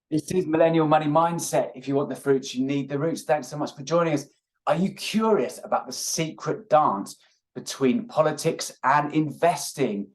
This is Millennial Money Mindset. If you want the fruits, you need the roots. Thanks so much for joining us. Are you curious about the secret dance between politics and investing?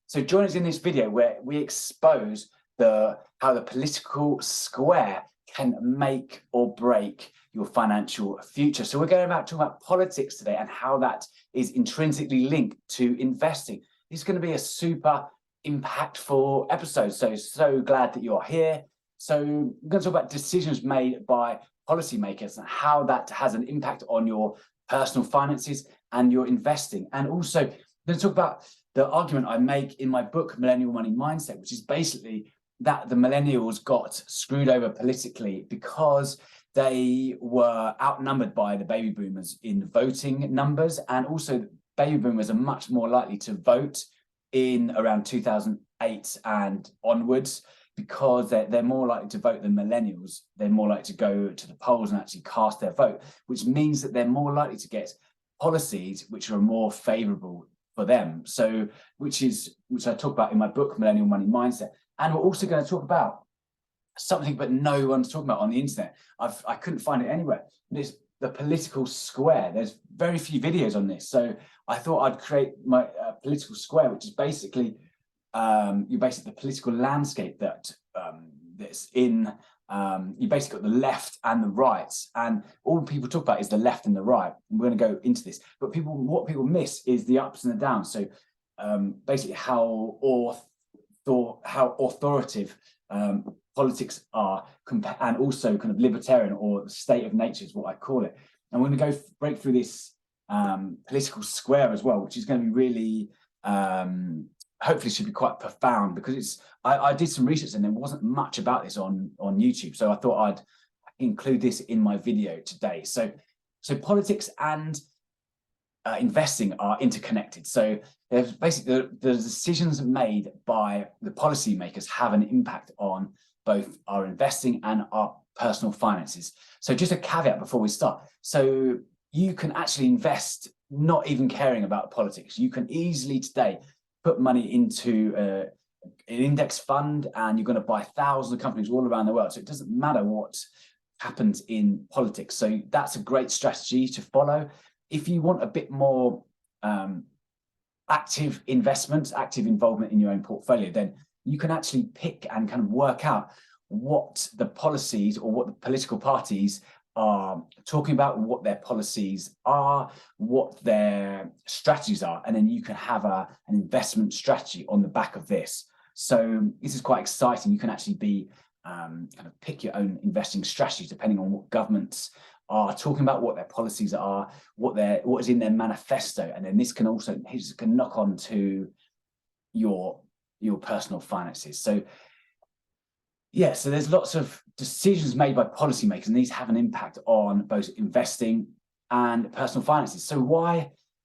So join us in this video where we expose how the political square can make or break your financial future. So we're going to talk about politics today and how that is intrinsically linked to investing. This is going to be a super impactful episode. So glad that you're here. So we're going to talk about decisions made by policymakers and how that has an impact on your personal finances and your investing. And also I'm going to talk about the argument I make in my book, Millennial Money Mindset, which is basically that the millennials got screwed over politically because they were outnumbered by the baby boomers in voting numbers. And also baby boomers are much more likely to vote in around 2008 and onwards, because they're more likely to vote than millennials. They're more likely to go to the polls and actually cast their vote, which means that they're more likely to get policies which are more favorable for them. So which I talk about in my book, Millennial Money Mindset. And we're also going to talk about something but no one's talking about on the internet. I couldn't find it anywhere. It's the political square. There's very few videos on this. So I thought I'd create my political square, which is basically the political landscape that's in, you basically got the left and the right, and all people talk about is the left and the right. And we're going to go into this, but what people miss is the ups and the downs. So basically how authoritative politics are, and also kind of libertarian or state of nature is what I call it. And we're going to break through this political square as well, which is going to be really hopefully should be quite profound, because I did some research and there wasn't much about this on YouTube. So I thought I'd include this in my video today. So politics and investing are interconnected. So there's basically the decisions made by the policymakers have an impact on both our investing and our personal finances. So just a caveat before we start. So you can actually invest not even caring about politics. You can easily today put money into an index fund, and you're going to buy thousands of companies all around the world. So it doesn't matter what happens in politics. So that's a great strategy to follow. If you want a bit more active investment, active involvement in your own portfolio, then you can actually pick and kind of work out what the policies or what the political parties are talking about, what their policies are, what their strategies are, and then you can have an investment strategy on the back of this. So this is quite exciting. You can actually be kind of pick your own investing strategy depending on what governments are talking about, what their policies are, what is in their manifesto, and then this can knock on to your personal finances. So yeah, so there's lots of decisions made by policymakers, and these have an impact on both investing and personal finances. So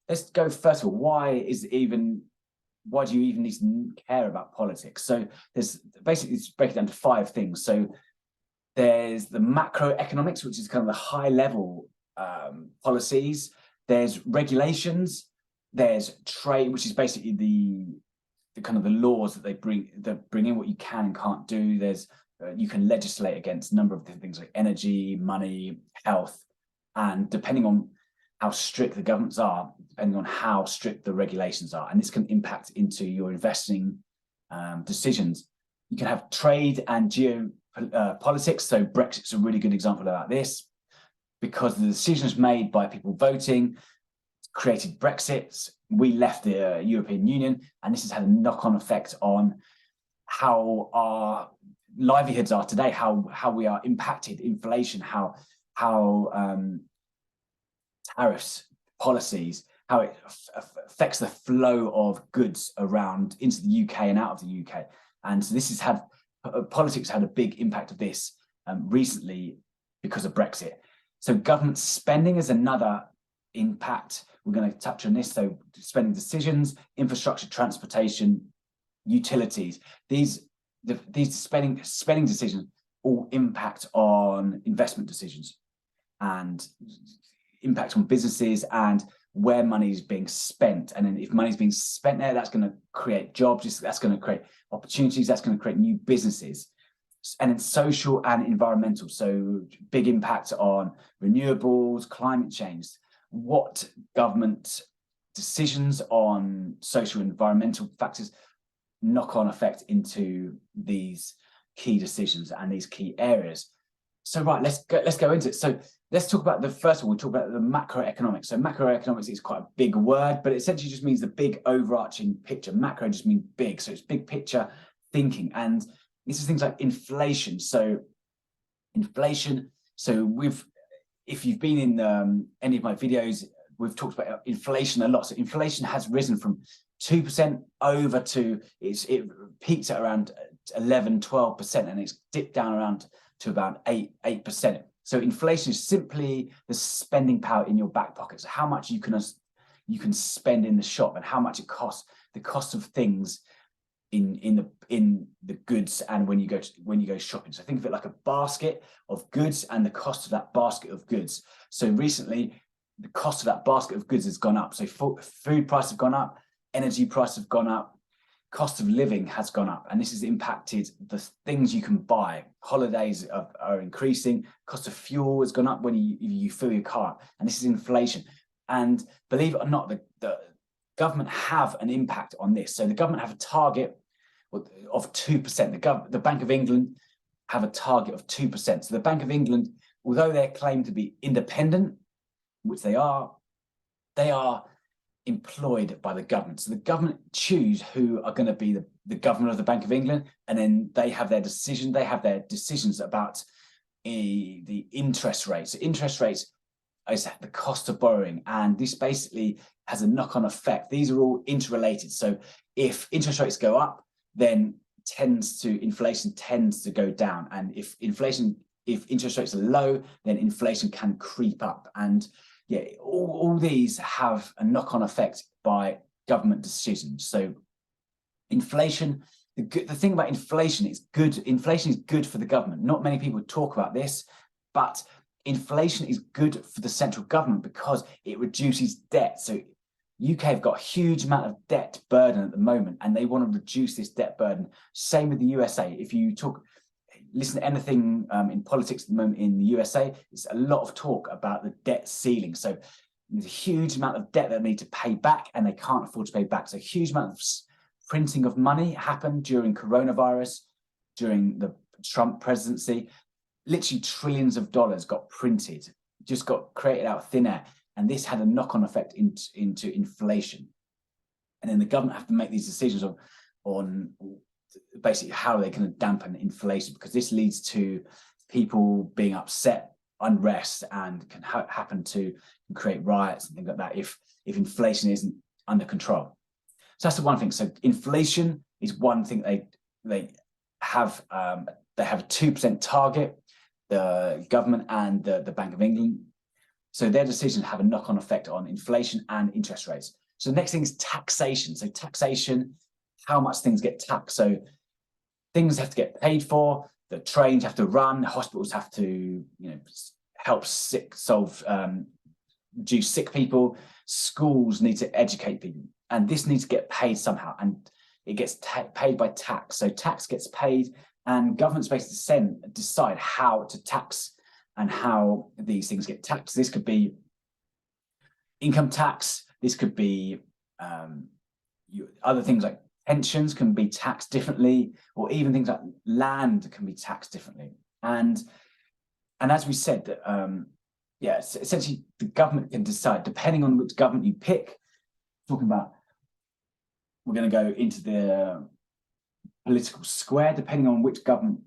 let's go first of all, why do you even need to care about politics? So there's basically, let's break it down to 5 things. So there's the macroeconomics, which is kind of the high level policies. There's regulations. There's trade, which is basically the kind of the laws that they bring in what you can and can't do. There's you can legislate against a number of different things like energy, money, health, and depending on how strict the governments are, depending on how strict the regulations are, and this can impact into your investing decisions. You can have trade and geopolitics. So Brexit's a really good example about this, because the decisions made by people voting created Brexit. We left the European Union, and this has had a knock-on effect on how our livelihoods are today, how we are impacted, inflation, how tariffs, policies, how it affects the flow of goods around into the UK and out of the UK. And so this has had politics had a big impact of this recently because of Brexit. So government spending is another impact. We're going to touch on this. So spending decisions, infrastructure, transportation, utilities. These spending decisions all impact on investment decisions and impact on businesses and where money is being spent. And then if money is being spent there, that's going to create jobs, that's going to create opportunities, that's going to create new businesses. And then social and environmental. So big impact on renewables, climate change. What government decisions on social and environmental factors knock-on effect into these key decisions and these key areas. So right, let's go into it. So let's talk about the first one. We'll talk about the macroeconomics. So macroeconomics is quite a big word, but it essentially just means the big overarching picture. Macro just means big. So it's big picture thinking. And this is things like inflation. So inflation. So if you've been in any of my videos, we've talked about inflation a lot. So inflation has risen from 2% over to, it peaked at around 11, 12%, and it's dipped down around to about 8%. So inflation is simply the spending power in your back pocket. So how much you can spend in the shop and how much it costs, the cost of things in the goods and when you go shopping. So think of it like a basket of goods and the cost of that basket of goods. So recently, the cost of that basket of goods has gone up. So food prices have gone up, energy prices have gone up, cost of living has gone up, and this has impacted the things you can buy. Holidays are increasing, cost of fuel has gone up when you fill your car, and this is inflation. And believe it or not, the government have an impact on this. So the government have a target of 2%. The Bank of England have a target of 2%. So the Bank of England, although they're claimed to be independent, which they are employed by the government. So the government choose who are going to be the governor of the Bank of England, and then they have their decisions about the interest rates. So interest rates is the cost of borrowing, and this basically has a knock-on effect. These are all interrelated. So if interest rates go up, then inflation tends to go down, and if interest rates are low, then inflation can creep up. And yeah, all these have a knock-on effect by government decisions. So inflation, the thing about inflation is good. Inflation is good for the government. Not many people talk about this, but inflation is good for the central government because it reduces debt. So UK have got a huge amount of debt burden at the moment, and they want to reduce this debt burden. Same with the USA. If you listen to anything in politics at the moment in the USA, it's a lot of talk about the debt ceiling. So there's a huge amount of debt that they need to pay back, and they can't afford to pay back. So a huge amount of printing of money happened during coronavirus, during the Trump presidency. Literally trillions of dollars got printed, just got created out of thin air. And this had a knock-on effect into inflation. And then the government have to make these decisions on basically how they're going to dampen inflation, because this leads to people being upset, unrest, and can happen to create riots and things like that if inflation isn't under control. So that's the one thing. So inflation is one thing. They have a 2% target, the government and the Bank of England. So their decisions have a knock-on effect on inflation and interest rates. So the next thing is taxation. So taxation, how much things get taxed. So things have to get paid for, the trains have to run, hospitals have to, help reduce sick people, schools need to educate people, and this needs to get paid somehow, and it gets paid by tax. So tax gets paid, and governments basically decide how to tax and how these things get taxed. This could be income tax, this could be other things like pensions can be taxed differently, or even things like land can be taxed differently. And as we said, that essentially the government can decide, depending on which government you pick. We're going to go into the political square, depending on which government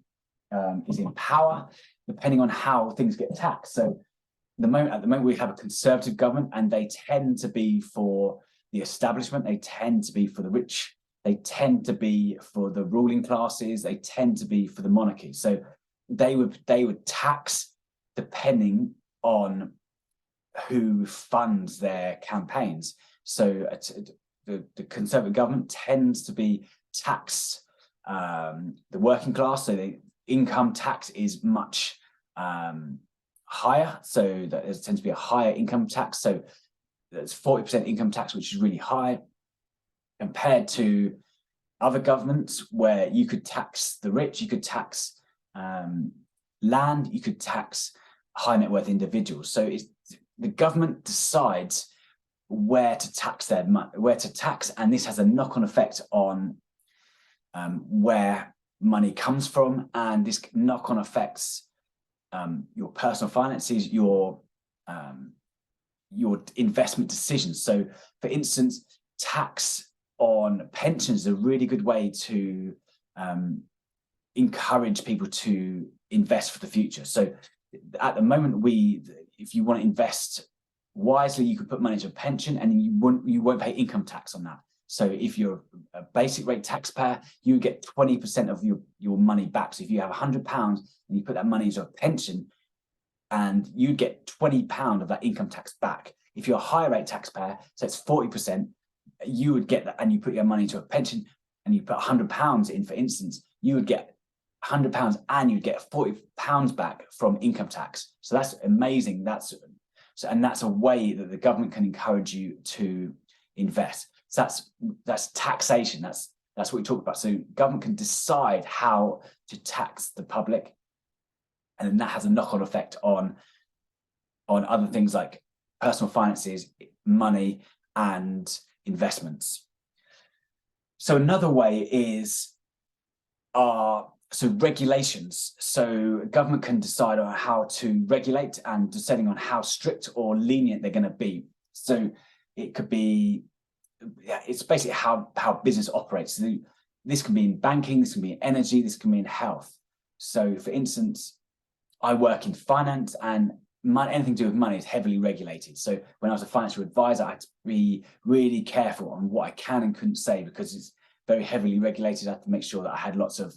is in power, depending on how things get taxed. So at the moment we have a conservative government, and they tend to be for the establishment, they tend to be for the rich, they tend to be for the ruling classes, they tend to be for the monarchy. So they would tax depending on who funds their campaigns. So the conservative government tends to be tax the working class. So the income tax is much higher. So there tends to be a higher income tax. So there's 40% income tax, which is really high, compared to other governments where you could tax the rich, you could tax land, you could tax high net worth individuals. So the government decides where to tax their money, and this has a knock-on effect on where money comes from, and this knock-on affects your personal finances, your investment decisions. So, for instance, tax on pensions is a really good way to encourage people to invest for the future. So, at the moment, if you want to invest wisely, you could put money into a pension, and you won't pay income tax on that. So if you're a basic rate taxpayer, you get 20% of your money back. So if you have £100 and you put that money into a pension, and you get £20 of that income tax back. If you're a higher rate taxpayer, so it's 40%, you would get that, and you put your money into a pension and you put £100 in, for instance, you would get £100 and you'd get £40 back from income tax. So that's amazing. That's a way that the government can encourage you to invest. So that's taxation. That's what we talk about. So government can decide how to tax the public, and then that has a knock-on effect on other things like personal finances, money, and investments. So another way is regulations. So government can decide on how to regulate, and deciding on how strict or lenient they're going to be. So it could be, it's basically how business operates. So this can be in banking, this can be in energy, this can be in health. So for instance, I work in finance, and anything to do with money is heavily regulated. So when I was a financial advisor, I had to be really careful on what I can and couldn't say, because it's very heavily regulated. I had to make sure that I had lots of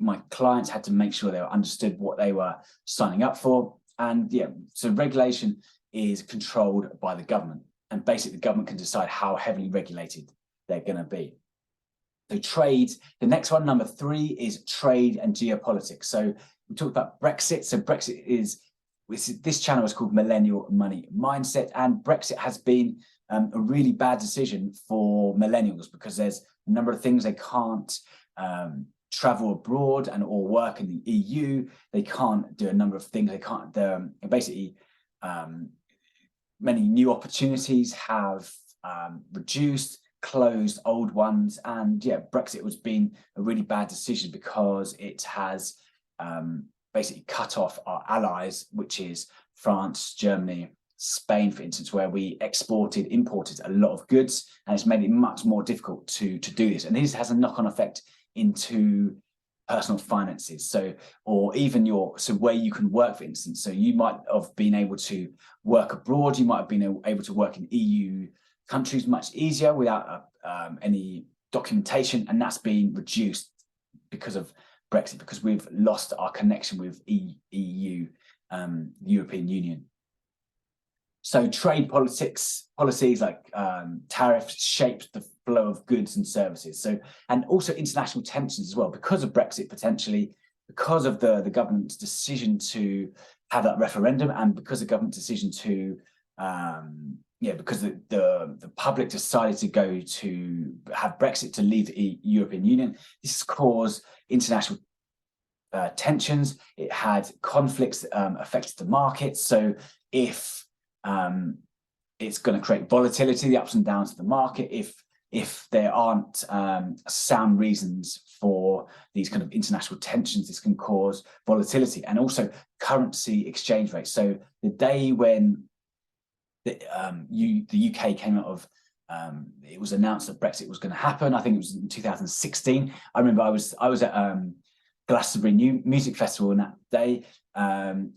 my clients had to make sure they understood what they were signing up for. And so regulation is controlled by the government, and basically the government can decide how heavily regulated they're going to be. So trade, the next one, number 3, is trade and geopolitics. So we talked about Brexit. So Brexit this channel is called Millennial Money Mindset, and Brexit has been a really bad decision for millennials, because there's a number of things they can't travel abroad or work in the EU. They can't do a number of things. They can't. Basically, many new opportunities have reduced, closed old ones, and Brexit has been a really bad decision, because it has basically cut off our allies, which is France, Germany, Spain, for instance, where we imported a lot of goods, and it's made it much more difficult to do this. And this has a knock-on effect into personal finances. So, or even where you can work, for instance. So you might have been able to work abroad. You might have been able to work in EU countries much easier without any documentation, and that's been reduced because of Brexit, because we've lost our connection with EU, European Union. So trade policies like tariffs shape the flow of goods and services. So, and also international tensions as well, because of Brexit, potentially, because of the government's decision to have that referendum, and because of the government's decision to because the public decided to have Brexit, to leave the European Union. This has caused international tensions. It had conflicts affected the markets. So if it's going to create volatility, the ups and downs of the market, if there aren't sound reasons for these kind of international tensions, this can cause volatility, and also currency exchange rates. So the day when the UK came out of, it was announced that Brexit was going to happen. I think it was in 2016. I remember I was at Glastonbury Music Festival on that day, and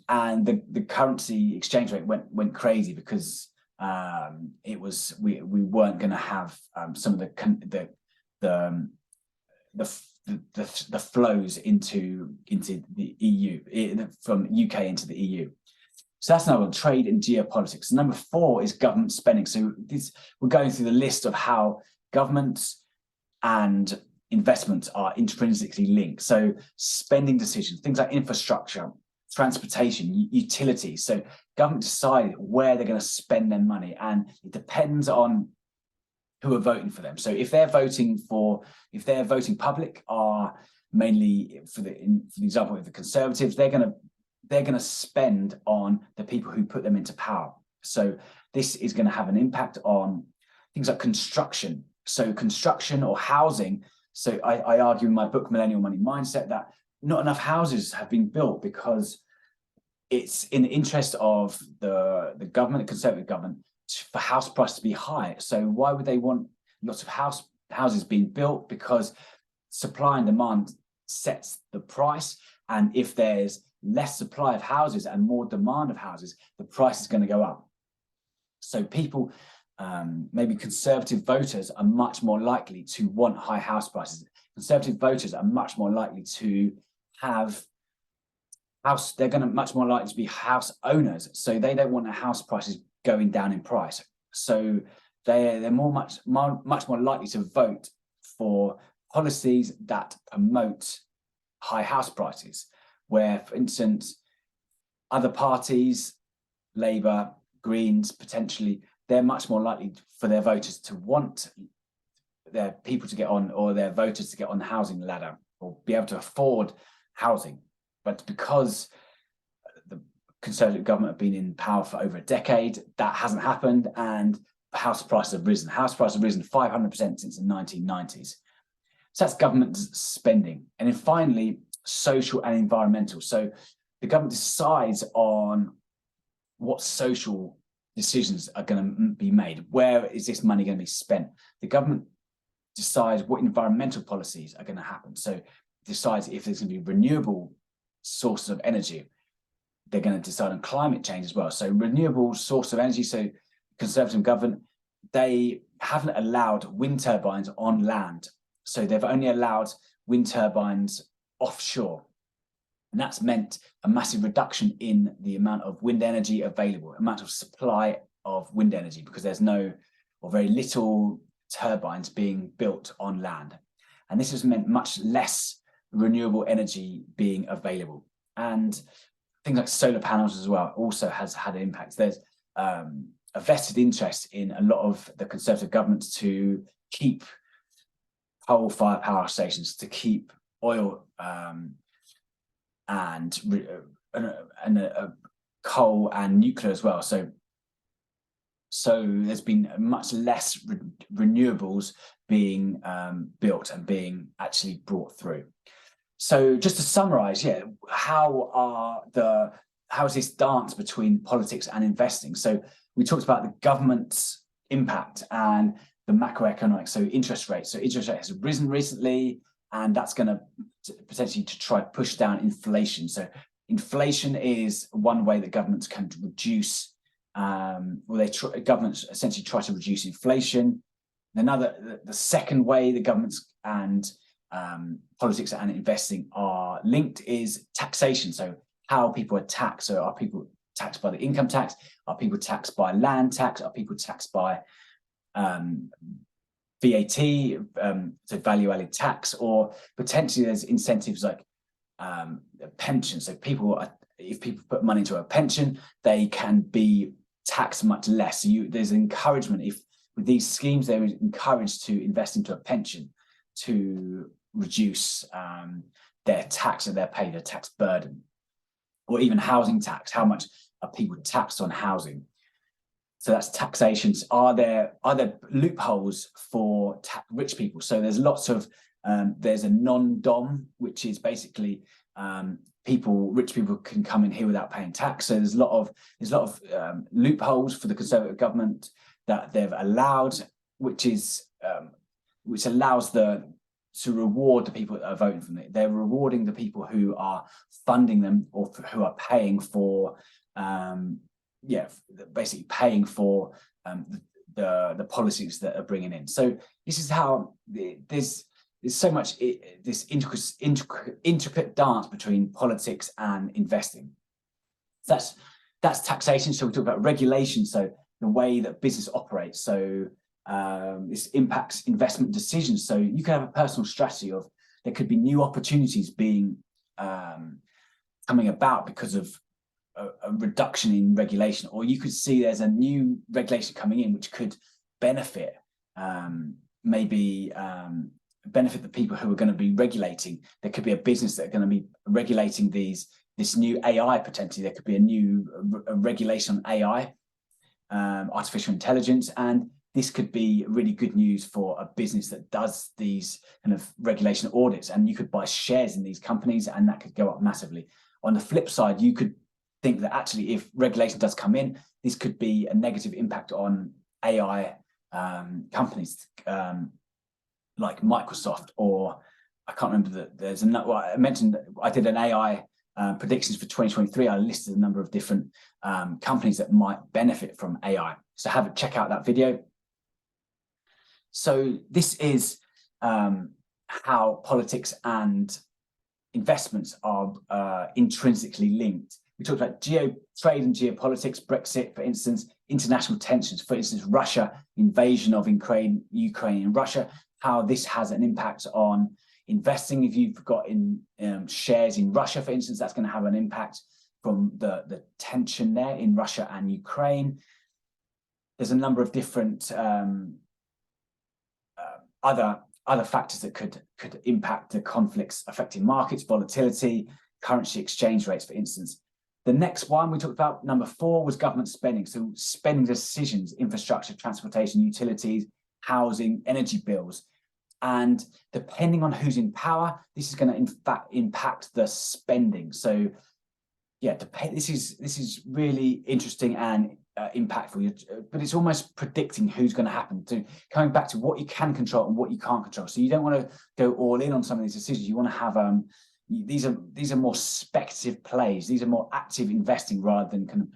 the currency exchange rate went crazy, because we weren't going to have some of the flows into the EU, from UK into the EU. So that's another one, trade and geopolitics. Number 4 is government spending. So we're going through the list of how governments and investments are intrinsically linked. So spending decisions, things like infrastructure, transportation, utilities. So government decide where they're going to spend their money, and it depends on who are voting for them. So if they're voting public are mainly for the example of the Conservatives, they're going to spend on the people who put them into power. So this is going to have an impact on things like construction. So construction or housing. So I argue in my book, Millennial Money Mindset, that not enough houses have been built because it's in the interest of the government, the Conservative government, for house prices to be high. So why would they want lots of houses being built? Because supply and demand sets the price. And if there's less supply of houses and more demand of houses, the price is going to go up. So people, maybe conservative voters, are much more likely to want high house prices. Conservative voters are much more likely to have they're going to much more likely to be house owners. So they don't want their house prices going down in price. So they're much more likely to vote for policies that promote high house prices, where, for instance, other parties, Labour, Greens, potentially, they're much more likely for their voters to want their people to get on, or their voters to get on the housing ladder or be able to afford housing. But because the Conservative government have been in power for over a decade, that hasn't happened, and house prices have risen. House prices have risen 500% since the 1990s. So that's government spending. And then finally, social and environmental. So the government decides on what social decisions are going to be made. Where is this money going to be spent? The government decides what environmental policies are going to happen. So it decides if there's going to be renewable sources of energy. They're going to decide on climate change as well. So renewable source of energy. So Conservative government, they haven't allowed wind turbines on land. So they've only allowed wind turbines offshore. And that's meant a massive reduction in the amount of wind energy available, amount of supply of wind energy, because there's no or very little turbines being built on land. And this has meant much less renewable energy being available. And things like solar panels as well also has had an impact. There's a vested interest in a lot of the Conservative governments to keep coal-fired power stations, to keep oil and coal and nuclear as well. So there's been much less renewables being built and being actually brought through. So just to summarize, how is this dance between politics and investing? So we talked about the government's impact and the macroeconomics, so interest rates. So interest rate has risen recently, and that's going to potentially to try to push down inflation. So inflation is one way that governments can reduce, governments essentially try to reduce inflation. The second way the governments and politics and investing are linked is taxation. So how people are taxed. So are people taxed by the income tax? Are people taxed by land tax? Are people taxed by VAT, so value-added tax, or potentially there's incentives like pension. So if people put money into a pension, they can be taxed much less. So there's encouragement. If with these schemes, they're encouraged to invest into a pension to reduce their tax that they're paying, their tax burden, or even housing tax. How much are people taxed on housing? So that's taxation. Are there loopholes for rich people? So there's lots of there's a non-dom, which is basically rich people can come in here without paying tax. So there's a lot of loopholes for the Conservative government that they've allowed, which allows to reward the people that are voting for them. They're rewarding the people who are funding them or who are paying for. Basically paying for the policies that are bringing in. So this is how there's so much this intricate dance between politics and investing. That's taxation. So we talk about regulation. So the way that business operates. So this impacts investment decisions. So you can have a personal strategy of there could be new opportunities being coming about because of a reduction in regulation, or you could see there's a new regulation coming in which could benefit maybe benefit the people who are going to be regulating. There could be a business that are going to be regulating this new AI potentially. There could be a new regulation on AI, artificial intelligence, and this could be really good news for a business that does these kind of regulation audits, and you could buy shares in these companies and that could go up massively. On the flip side, you could think that actually if regulation does come in, this could be a negative impact on AI companies like Microsoft, or I can't remember that there's another. Well, I mentioned I did an AI predictions for 2023. I listed a number of different companies that might benefit from AI. So check out that video. So this is how politics and investments are intrinsically linked. We talked about trade and geopolitics, Brexit, for instance, international tensions, for instance, Russia, invasion of Ukraine and Russia, how this has an impact on investing. If you've got in shares in Russia, for instance, that's going to have an impact from the tension there in Russia and Ukraine. There's a number of different other factors that could impact the conflicts affecting markets, volatility, currency exchange rates, for instance. The next one we talked about, number 4, was government spending. So spending decisions, infrastructure, transportation, utilities, housing, energy bills. And depending on who's in power, this is going to in fact impact the spending. So yeah, this is really interesting and impactful, but it's almost predicting who's going to happen. So coming back to what you can control and what you can't control. So you don't want to go all in on some of these decisions. You want to have these are more speculative plays. These are more active investing rather than kind of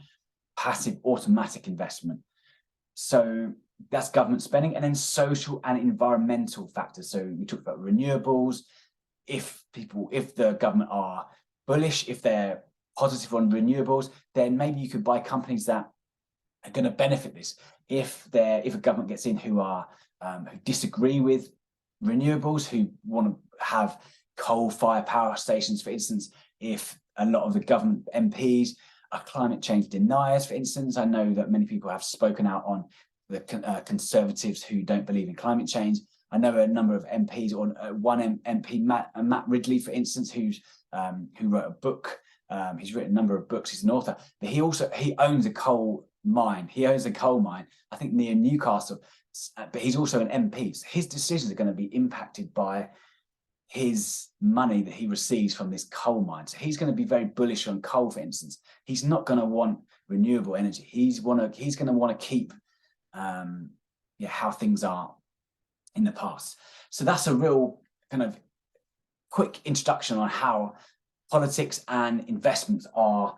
passive automatic investment. So that's government spending, and then social and environmental factors. So we talked about renewables. If the government are bullish, if they're positive on renewables, then maybe you could buy companies that are going to benefit this. If a government gets in who disagree with renewables, who want to have coal-fired power stations, for instance, if a lot of the government MPs are climate change deniers, for instance. I know that many people have spoken out on the Conservatives who don't believe in climate change. I know a number of MPs, or one MP, Matt Ridley, for instance, who wrote a book. He's written a number of books. He's an author, but he owns a coal mine. He owns a coal mine, I think near Newcastle. But he's also an MP. So his decisions are going to be impacted by his money that he receives from this coal mine. So he's going to be very bullish on coal, for instance. He's not going to want renewable energy. He's going to want to keep how things are in the past. So that's a real kind of quick introduction on how politics and investments are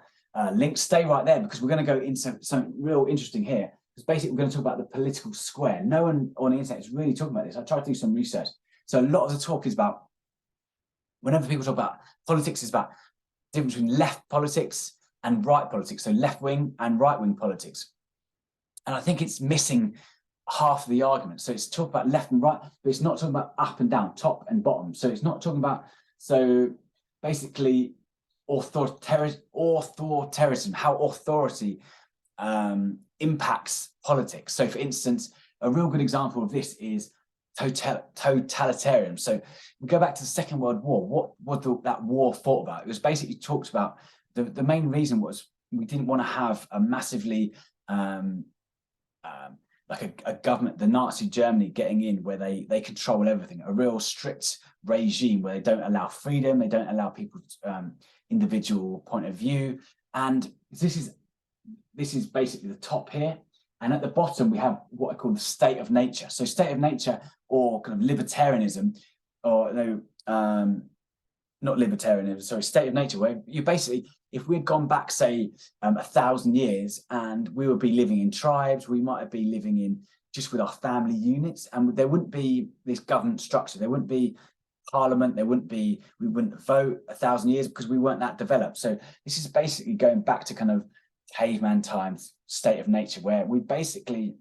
linked. Stay right there, because we're going to go into something real interesting here. Because basically we're going to talk about the political square. No one on the internet is really talking about this. I tried to do some research. So a lot of the talk is about, whenever people talk about politics, is about the difference between left politics and right politics. So left wing and right wing politics. And I think it's missing half of the argument. So it's talking about left and right, but it's not talking about up and down, top and bottom. So it's not talking about, so basically authoritarianism, how authority impacts politics. So for instance, a real good example of this is totalitarianism. So we go back to the Second World War. What that war fought about? It was basically talked about, the main reason was we didn't want to have a massively like a government, the Nazi Germany getting in, where they control everything, a real strict regime where they don't allow freedom, they don't allow people's individual point of view. And this is basically the top here. And at the bottom, we have what I call the state of nature. So state of nature, or kind of libertarianism, or not libertarianism, sorry, state of nature, where you basically, if we'd gone back, say, 1,000 years, and we would be living in tribes, we might be living in just with our family units, and there wouldn't be this government structure, there wouldn't be parliament, we wouldn't vote 1,000 years, because we weren't that developed. So this is basically going back to kind of caveman times, state of nature, where we basically,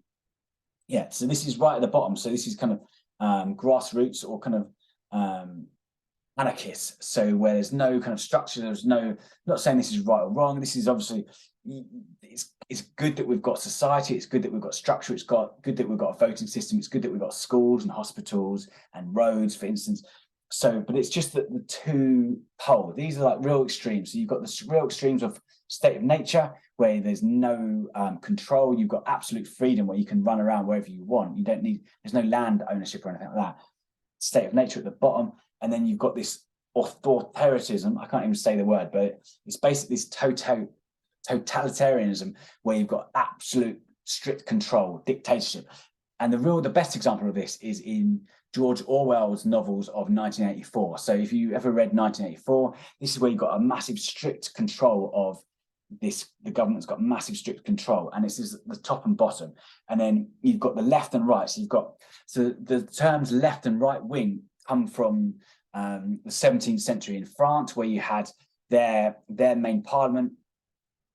so this is right at the bottom. So this is kind of grassroots, or kind of anarchists. So where there's no kind of structure, there's no, not saying this is right or wrong. This is obviously, it's good that we've got society. It's good that we've got structure. It's good that we've got a voting system. It's good that we've got schools and hospitals and roads, for instance. So, but it's just that the two pole, these are like real extremes. So you've got the real extremes of state of nature, where there's no control. You've got absolute freedom where you can run around wherever you want. You don't need, there's no land ownership or anything like that. State of nature at the bottom. And then you've got this authoritarianism. I can't even say the word, but it's basically this totalitarianism where you've got absolute strict control, dictatorship. And the best example of this is in George Orwell's novels of 1984. So if you ever read 1984, this is where you've got a massive strict control of this, the government's got massive strict control, and this is the top and bottom. And then you've got the left and right. So you've got, so the terms left and right wing come from the 17th century in France, where you had their main parliament.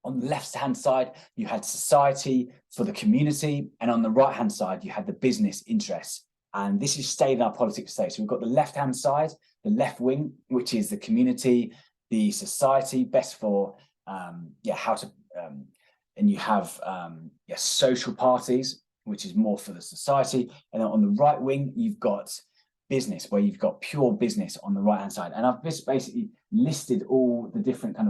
On the left-hand side, you had society for the community, and on the right-hand side, you had the business interests. And this is stayed in our politics today. So we've got the left-hand side, the left wing, which is the community, the society, best for how to, and you have social parties, which is more for the society. And then on the right wing, you've got business, where you've got pure business on the right-hand side. And I've just basically listed all the different kind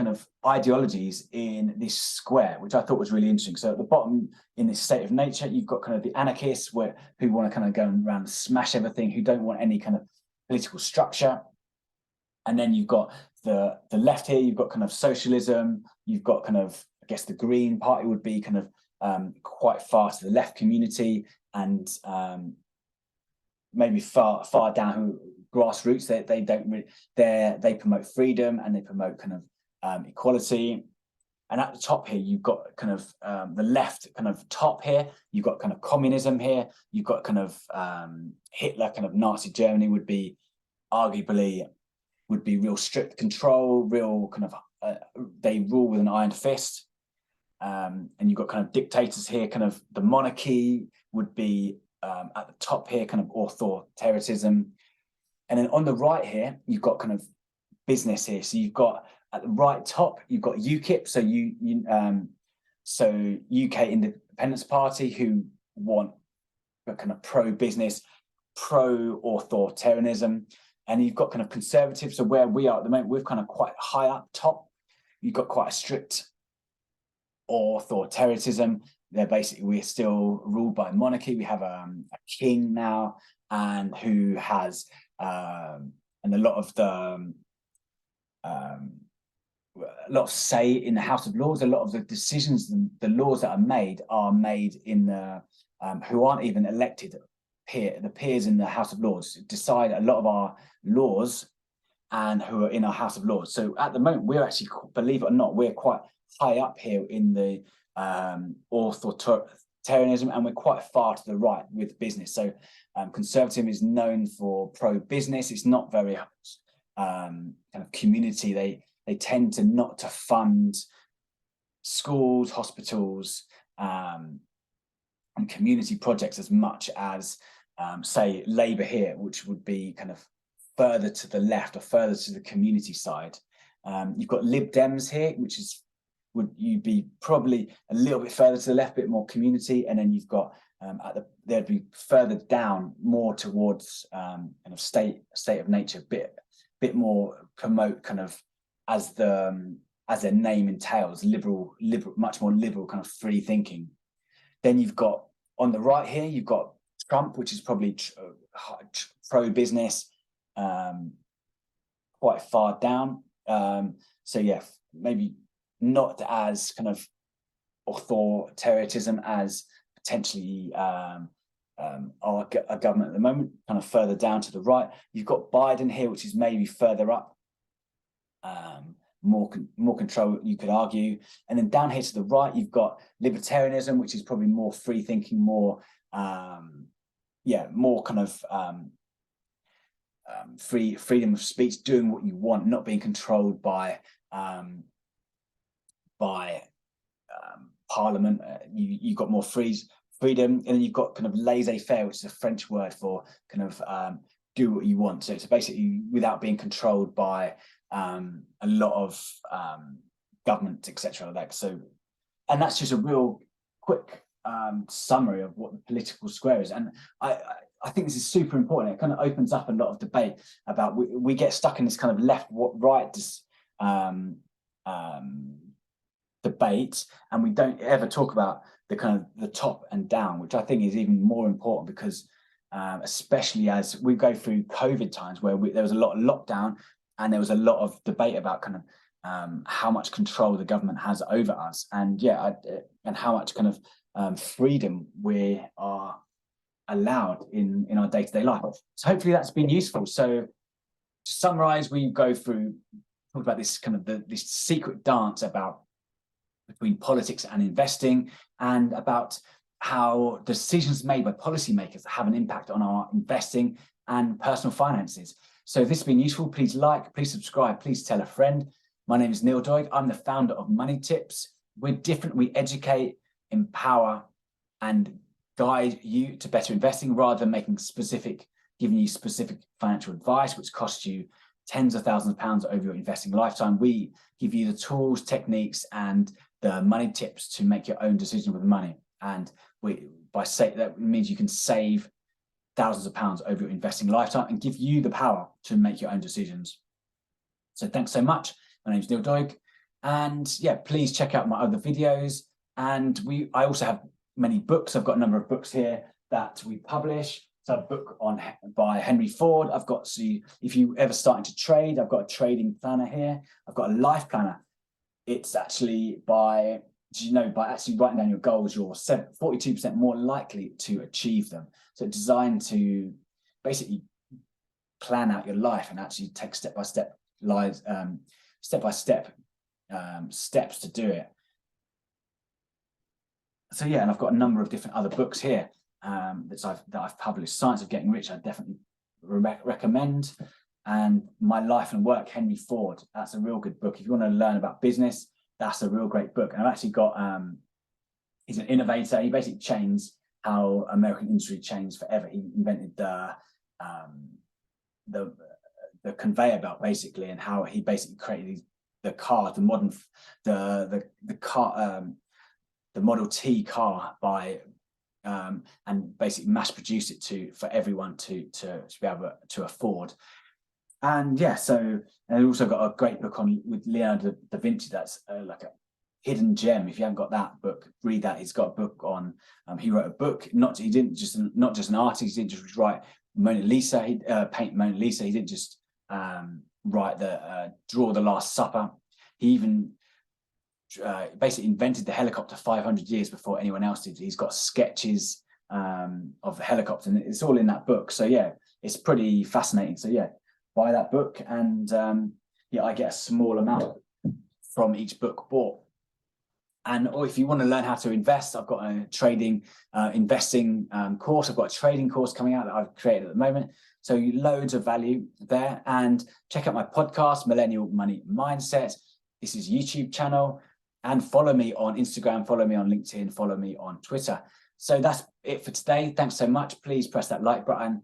of ideologies in this square, which I thought was really interesting. So at the bottom, in this state of nature, you've got kind of the anarchists, who want to kind of go around and smash everything, who don't want any kind of political structure. And then you've got the left here, you've got kind of socialism, you've got kind of, I guess the Green Party would be kind of quite far to the left community, and maybe far down who grassroots. They don't really, they promote freedom, and they promote kind of equality. And at the top here, you've got kind of the left kind of top here. You've got kind of communism here. You've got kind of Hitler, kind of Nazi Germany would be arguably real strict control, real kind of they rule with an iron fist. And you've got kind of dictators here. Kind of the monarchy would be at the top here, kind of authoritarianism. And then on the right here, you've got kind of business here. So you've got at the right top, you've got UKIP, so UK Independence Party, who want a kind of pro-business, pro-authoritarianism. And you've got kind of conservatives. So where we are at the moment, we're kind of quite high up top. You've got quite a strict authoritarianism. We're still ruled by monarchy. We have a king now, and who has and a lot of say in the House of Lords. A lot of the decisions, the laws that are made in the who aren't even elected. The peers in the House of Lords decide a lot of our laws, and who are in our House of Lords. So at the moment, we're actually, believe it or not, we're quite high up here in the authoritarianism, and we're quite far to the right with business. So conservatism is known for pro-business. It's not very kind of community. They tend to not to fund schools, hospitals, and community projects as much as say Labour here, which would be kind of further to the left or further to the community side. You've got Lib Dems here, which is, would you be probably a little bit further to the left, bit more community. And then you've got they'd be further down, more towards kind of state of nature, bit more promote kind of, as their name entails, liberal, much more liberal, kind of free thinking. Then you've got on the right here, you've got Trump, which is probably pro-business, quite far down. So yeah, maybe not as kind of authoritarianism as potentially our government at the moment, kind of further down to the right. You've got Biden here, which is maybe further up, more control, you could argue. And then down here to the right, you've got libertarianism, which is probably more free thinking, more more kind of freedom of speech, doing what you want, not being controlled by Parliament. You've got more freedom, and then you've got kind of laissez-faire, which is a French word for kind of do what you want. So it's basically without being controlled by a lot of government, etc. Like so, and that's just a real quick summary of what the political square is. And I think this is super important. It kind of opens up a lot of debate about we get stuck in this kind of left-right debate, and we don't ever talk about the kind of the top and down, which I think is even more important because especially as we go through COVID times where there was a lot of lockdown and there was a lot of debate about kind of how much control the government has over us, and and how much kind of freedom we are allowed in our day-to-day life. So hopefully that's been useful. So to summarize, we go through talk about this kind of this secret dance between politics and investing, and about how decisions made by policymakers have an impact on our investing and personal finances. So if this has been useful, please like, please subscribe, please tell a friend. My name is Neil Doig. I'm the founder of Money Tips. We're different. We educate, empower, and guide you to better investing rather than giving you specific financial advice, which costs you tens of thousands of pounds over your investing lifetime. We give you the tools, techniques, and the money tips to make your own decision with money. And that means you can save thousands of pounds over your investing lifetime and give you the power to make your own decisions. So thanks so much. My name is Neil Doig. And yeah, please check out my other videos. And I also have many books. I've got a number of books here that we publish. So a book by Henry Ford. I've got, if you ever starting to trade, I've got a trading planner here. I've got a life planner. It's actually by actually writing down your goals, you're 42% more likely to achieve them. So it's designed to basically plan out your life and actually take step-by-step steps to do it. So yeah, and I've got a number of different other books here that I've published. Science of Getting Rich, I definitely recommend. And My Life and Work, Henry Ford. That's a real good book. If you want to learn about business, that's a real great book. And I've actually got, he's an innovator. He basically changed how American industry changed forever. He invented the conveyor belt basically, and how he basically created the car, the Model T car and basically mass produce it for everyone to be able to afford. And yeah, and I also got a great book with Leonardo da Vinci. That's like a hidden gem. If you haven't got that book, read that. He's got a book on. He wrote a book. Not just an artist. He didn't just write Mona Lisa. He paint Mona Lisa. He didn't just write draw the Last Supper. He even basically invented the helicopter 500 years before anyone else did. He's got sketches of the helicopter, and it's all in that book. So yeah, it's pretty fascinating. So yeah, buy that book, and yeah, I get a small amount from each book bought. Or if you want to learn how to invest, I've got a investing course. I've got a trading course coming out that I've created at the moment. So loads of value there. And check out my podcast, Millennial Money Mindset. This is YouTube channel. And follow me on Instagram, follow me on LinkedIn, follow me on Twitter. So that's it for today. Thanks so much. Please press that like button.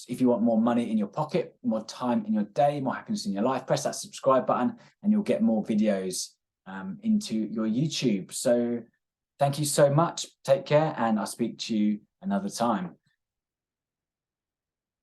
If you want more money in your pocket, more time in your day, more happiness in your life, press that subscribe button and you'll get more videos into your YouTube. So thank you so much. Take care, and I'll speak to you another time.